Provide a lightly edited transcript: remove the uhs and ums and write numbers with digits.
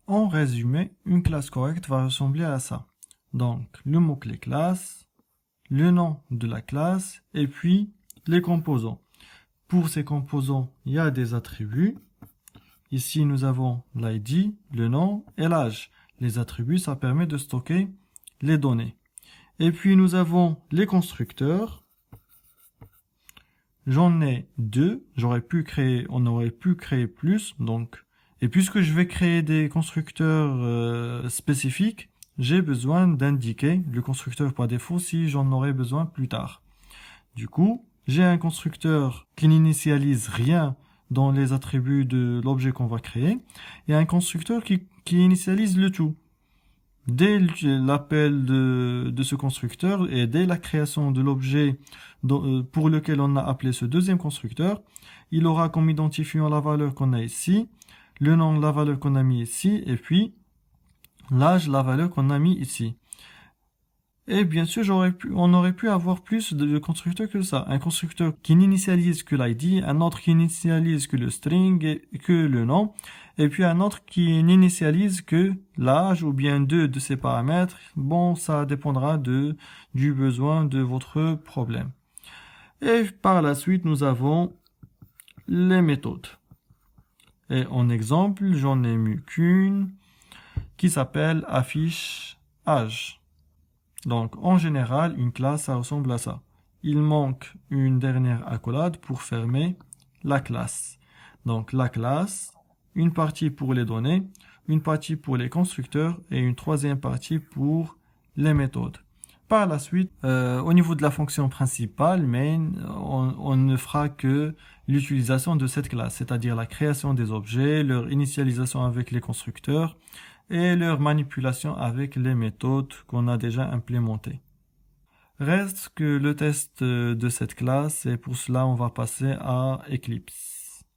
En résumé, une classe correcte va ressembler à ça. Donc, le mot-clé classe, le nom de la classe, et puis les composants. Pour ces composants, il y a des attributs. Ici, nous avons l'ID, le nom et l'âge. Les attributs, ça permet de stocker les données. Et puis, nous avons les constructeurs. J'en ai deux. On aurait pu créer plus. Donc, et puisque je vais créer des constructeurs spécifiques, j'ai besoin d'indiquer le constructeur par défaut si j'en aurai besoin plus tard. Du coup, j'ai un constructeur qui n'initialise rien dans les attributs de l'objet qu'on va créer et un constructeur qui initialise le tout. Dès l'appel de ce constructeur et dès la création de l'objet pour lequel on a appelé ce deuxième constructeur, il aura comme identifiant la valeur qu'on a ici, le nom, la valeur qu'on a mis ici, et puis l'âge, la valeur qu'on a mis ici. Et bien sûr, on aurait pu avoir plus de constructeurs que ça. Un constructeur qui n'initialise que l'ID, un autre qui n'initialise que le string et que le nom, et puis un autre qui n'initialise que l'âge ou bien deux de ces paramètres. Bon, ça dépendra du besoin de votre problème. Et par la suite, nous avons les méthodes. Et en exemple, j'en ai mis qu'une qui s'appelle affiche âge. Donc, en général, une classe, ça ressemble à ça. Il manque une dernière accolade pour fermer la classe. Donc, la classe, une partie pour les données, une partie pour les constructeurs et une troisième partie pour les méthodes. Par la suite, au niveau de la fonction principale, main, on ne fera que l'utilisation de cette classe, c'est-à-dire la création des objets, leur initialisation avec les constructeurs, et leur manipulation avec les méthodes qu'on a déjà implémentées. Reste que le test de cette classe et pour cela on va passer à Eclipse.